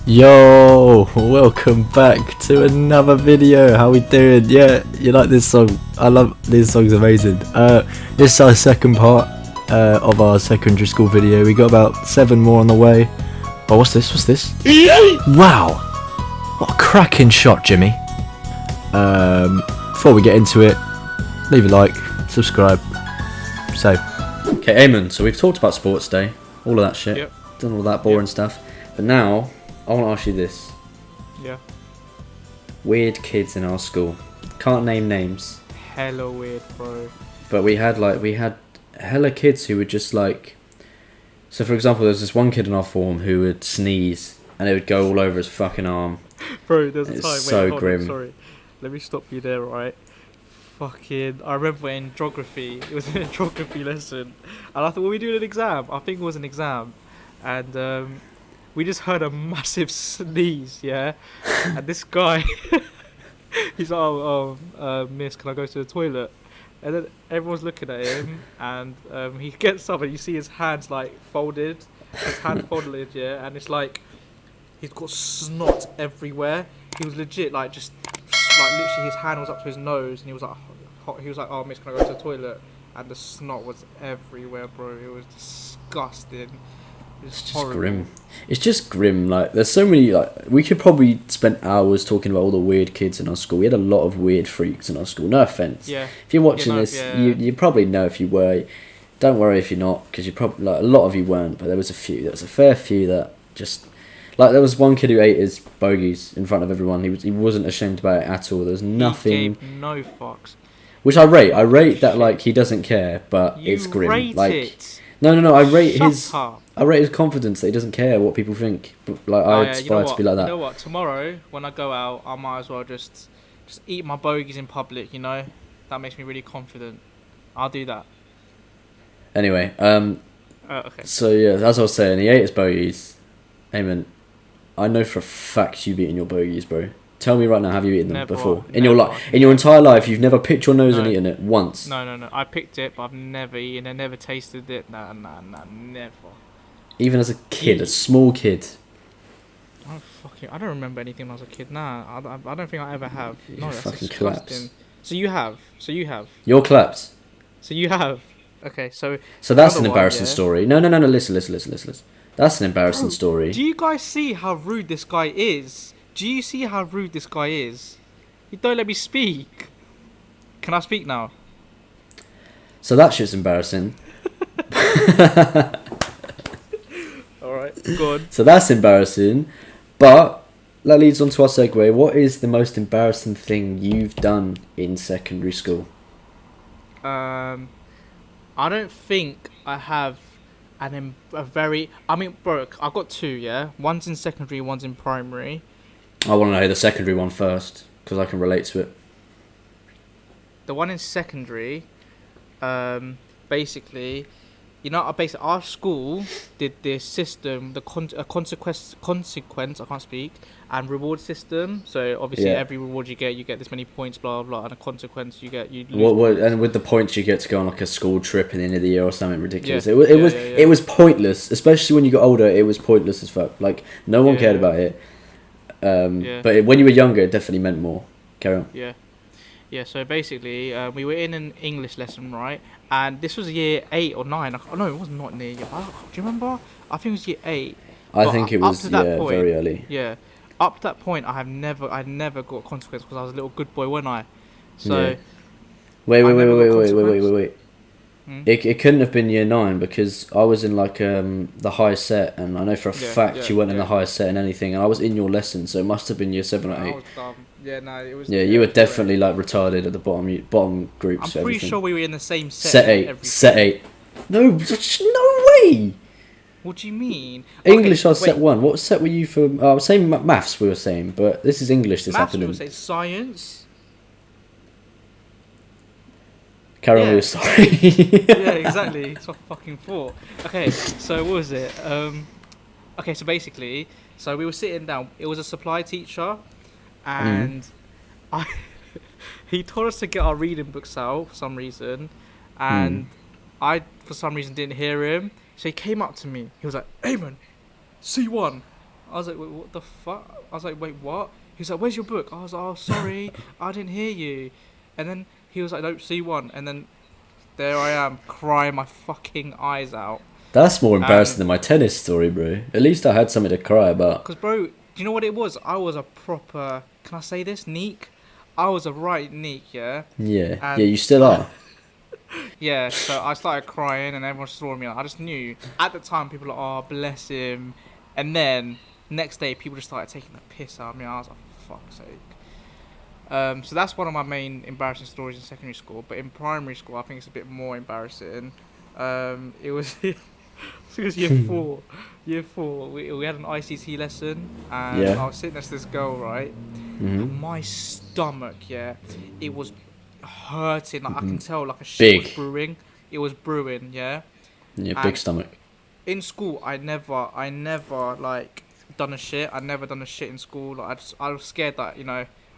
Yo, welcome back to another video. How we doing? Yeah, you like this song? I love this song's amazing. This is our second part of our secondary school video. We got about 7 more on the way. Oh, what's this? What's this? Wow, what a cracking shot, Jimmy. Before we get into it, leave a like, subscribe, save. Okay, Eamon. So we've talked about sports day, all of that shit, done all that boring stuff, but now I want to ask you this. Yeah. Weird kids in our school. Can't name names. Hella weird, bro. But we had hella kids who would just like. So for example, there's this one kid in our form who would sneeze and it would go all over his fucking arm. Bro, there's a time. It's so hold grim. on, sorry. Let me stop you there, right? Fucking, I remember in geography, it was in a geography lesson, and I thought, were we doing an exam? I think it was an exam, and we just heard a massive sneeze, yeah? And this guy, he's like, miss, can I go to the toilet? And then everyone's looking at him, and he gets up, and you see his hands, like, folded. His hand folded, yeah? And it's like, he's got snot everywhere. He was legit, like, just, like, literally his hand was up to his nose, and he was like, oh, miss, can I go to the toilet? And the snot was everywhere, bro. It was disgusting. It's just grim. It's just grim. Like, there's so many. Like, we could probably spend hours talking about all the weird kids in our school. We had a lot of weird freaks in our school. No offense. Yeah. If you're watching this, you probably know if you were. Don't worry if you're not, because you probably a lot of you weren't. But there was a few. There was a fair few that just like there was one kid who ate his bogies in front of everyone. He wasn't ashamed about it at all. There was nothing. He gave no fucks. Which I rate. I rate that like he doesn't care, but it's grim. Rate like it. No. I rate his. Up. I rate his confidence that he doesn't care what people think. But, like, I aspire to be like that. You know what? Tomorrow, when I go out, I might as well just eat my bogies in public, you know? That makes me really confident. I'll do that. Anyway, okay. So, yeah, as I was saying, he ate his bogies. Eamon, I know for a fact you've eaten your bogies, bro. Tell me right now, have you eaten them before? In your entire life, you've never picked your nose and eaten it once? No. I picked it, but I've never eaten it, never tasted it. Nah, never. Even as a kid, a small kid. I don't remember anything when I was a kid. Nah, I don't think I ever have. No, that's fucking disgusting. collapse. So you have. You're clapped. So you have. Okay, so that's an embarrassing story. No. Listen. That's an embarrassing story. Do you guys see how rude this guy is? Do you see how rude this guy is? You don't let me speak. Can I speak now? So that shit's embarrassing. Alright, go on. So that's embarrassing. But that leads on to our segue. What is the most embarrassing thing you've done in secondary school? I don't think I have bro, I've got 2, yeah? One's in secondary, one's in primary. I want to know the secondary one first, because I can relate to it. The one in secondary, basically, you know, our school did this system, the consequence, I can't speak, and reward system. So obviously, every reward you get this many points, blah blah, and a consequence you lose. What, and with the points, you get to go on like a school trip at the end of the year or something ridiculous. It was pointless, especially when you got older. It was pointless as fuck. Like no one cared about it. But when you were younger, it definitely meant more. Carry on. Yeah, so basically, we were in an English lesson, right? And this was year 8 or 9. No, it was not near year. Do you remember? I think it was year 8. I think it was point, very early. Yeah, up to that point, I never got consequence because I was a little good boy, wasn't I? So. Wait. It couldn't have been year 9 because I was in like the high set, and I know for a fact you weren't in the high set in anything, and I was in your lesson, so it must have been year 7 or 8. I was dumb. Yeah, no, it was. Yeah, you were definitely like retarded at the bottom groups. I'm pretty sure we were in the same set. Set 8. No way. What do you mean? English, I was set 1. What set were you for? Same maths we were saying, but this is English. This happened. Maths we were saying science. Carry on with your story. Yeah, exactly. It's what I fucking thought. Okay, so what was it? Okay, so basically, we were sitting down. It was a supply teacher, and he told us to get our reading books out for some reason, and I, for some reason, didn't hear him. So he came up to me. He was like, "Eamon, C1." I was like, wait, what the fuck? I was like, wait, what? He was like, where's your book? I was like, oh, sorry, I didn't hear you. And then he was like, nope, C1. And then there I am, crying my fucking eyes out. That's more embarrassing And, than my tennis story, bro. At least I had something to cry about. because, bro, do you know what it was? I was a proper, can I say this, neek? I was a right neek, yeah? Yeah, And yeah, you still are. yeah, so I started crying and everyone saw me. I just knew at the time people were like, oh, bless him. And then next day people just started taking the piss out of me. I was like, for fuck's sake. So that's one of my main embarrassing stories in secondary school. But in primary school, I think it's a bit more embarrassing. It was it was year four. Year four, we had an ICT lesson, and Yeah. I was sitting next to this girl, right? Hmm. And my stomach, yeah, it was hurting. Like I can tell, like a shit was Big. brewing. It was brewing, yeah. Yeah, And big stomach. in school, I never like done a shit. I never done a shit in school. Like I was scared that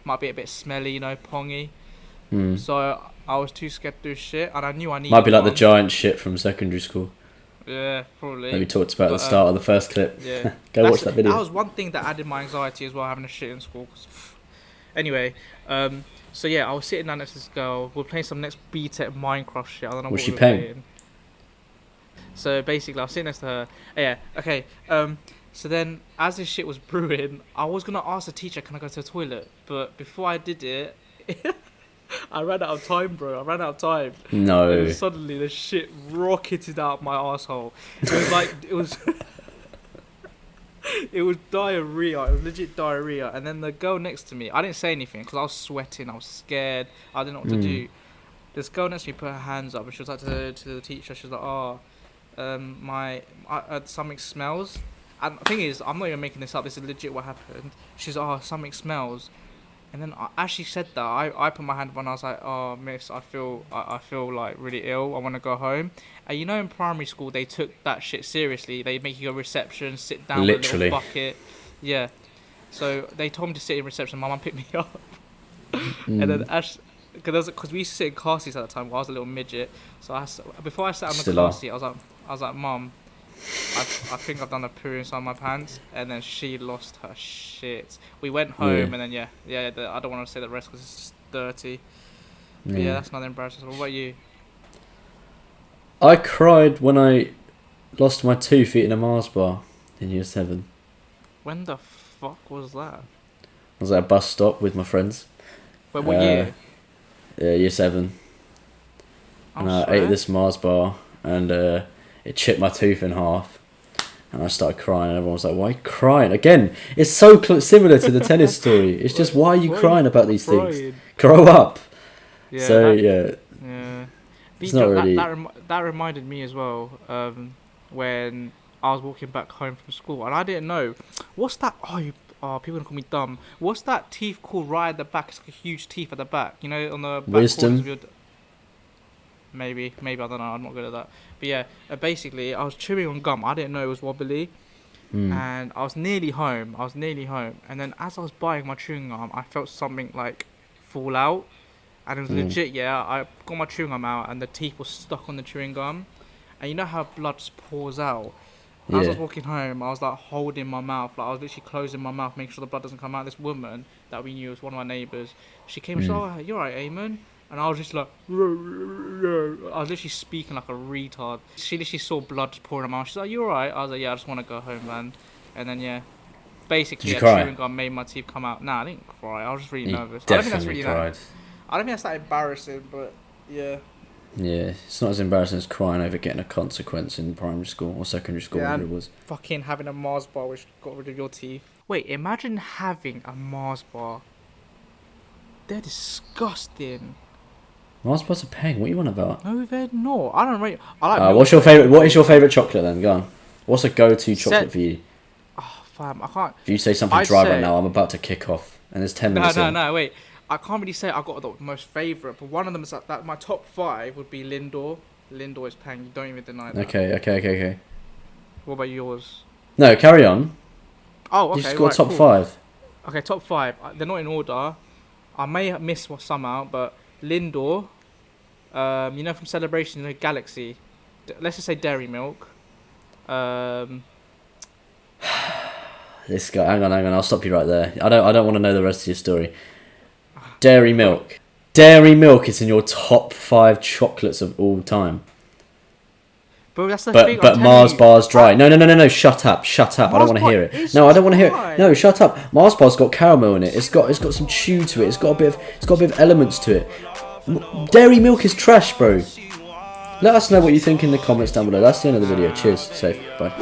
might be a bit smelly, pongy. Mm. So I was too scared to do shit, and I knew I needed. Might be like the one. giant shit from secondary school Yeah, probably. that we talked about at the But, start of the first clip. Yeah. Go watch that video. That was one thing that added my anxiety as well, having a shit in school. Anyway, so yeah, I was sitting down next to this girl. We were playing some next BTEC Minecraft shit. I don't know Was what she we were paying? playing. So basically, I was sitting next to her. Yeah, okay. So then, as this shit was brewing, I was gonna ask the teacher, "Can I go to the toilet?" But before I did it, I ran out of time, bro. I ran out of time. No. And suddenly, the shit rocketed out my asshole. It was like it was. It was diarrhea. It was legit diarrhea. And then the girl next to me, I didn't say anything because I was sweating. I was scared. I didn't know what to do. This girl next to me put her hands up and she was like to the teacher. She was like, "Oh, something smells." And the thing is, I'm not even making this up. This is legit what happened. She's like, "Oh, something smells." And then as she said that, I put my hand up and I was like, "Oh, miss, I feel like really ill. I want to go home." And in primary school they took that shit seriously. They make you go reception, sit down Literally. with a little bucket. Yeah. So they told me to sit in reception. My mum picked me up. And then because we used to sit in car seats at the time while I was a little midget. So before I sat on the Still car are. seat, I was like, "Mum, I think I've done a poo inside my pants." And then she lost her shit. We went home and then I don't want to say the rest because it's just dirty. But yeah, that's another embarrassing. What about you? I cried when I lost my 2 feet in a Mars bar in year 7. When the fuck was that? I was at a bus stop with my friends. Wait, what year? Year 7. And I ate this Mars bar and it chipped my tooth in half. And I started crying and everyone was like, "Why are you crying?" Again, it's so similar to the tennis story. It's just, why are you crying about these things? Grow up. Yeah, So, yeah. It's not really... That reminded me as well when I was walking back home from school and I didn't know. What's that? Oh, people gonna call me dumb. What's that teeth called right at the back? It's like a huge teeth at the back. On the back Wisdom. corners of your... Maybe, I don't know. I'm not good at that. But yeah, basically, I was chewing on gum. I didn't know it was wobbly. And I was nearly home. And then as I was biting my chewing gum, I felt something like fall out. And it was legit, yeah. I got my chewing gum out and the teeth was stuck on the chewing gum. And you know how blood just pours out? As I was walking home, I was like holding my mouth. Like I was literally closing my mouth, making sure the blood doesn't come out. This woman that we knew was one of my neighbours. She came and said, "Oh, you're right, Eamon." And I was just like, I was literally speaking like a retard. She literally saw blood just pouring out my mouth. She's like, "You alright?" I was like, "Yeah, I just want to go home, man." And then, yeah. Basically, a chewing gum made my teeth come out. Nah, I didn't cry. I was just really nervous. I don't think that's really cried. I don't think that's that embarrassing, but yeah. Yeah, it's not as embarrassing as crying over getting a consequence in primary school or secondary school, whatever it was. Fucking having a Mars bar which got rid of your teeth. Wait, imagine having a Mars bar. They're disgusting. Mars bars are paying. What are you on about? No, they're not. I don't rate. I like. What's your favorite? What is your favorite chocolate then? Go on. What's a go-to chocolate for you? Oh, fam, I can't. If you say something dry right now, I'm about to kick off, and there's 10 minutes. No, wait. I can't really say I got the most favourite, but one of them is that my top 5 would be Lindor. Lindor is paying. You don't even deny that. Okay. What about yours? No, carry on. Oh, okay. You just got top 5. Okay, top 5. They're not in order. I may miss some out, but Lindor. From Celebration, Galaxy. Let's just say Dairy Milk. This guy. Hang on. I'll stop you right there. I don't want to know the rest of your story. Dairy milk. Dairy milk is in your top 5 chocolates of all time. Bro, that's the thing. But Mars bar's dry. No. Shut up. I don't want to hear it. No, I don't want to hear it. No, shut up. Mars bar's got caramel in it. It's got some chew to it. It's got a bit of elements to it. Dairy milk is trash, bro. Let us know what you think in the comments down below. That's the end of the video. Cheers. Safe. Bye.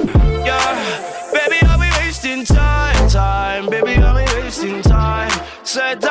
Yeah, baby, I'll be wasting time. Baby, I'll be wasting time. Said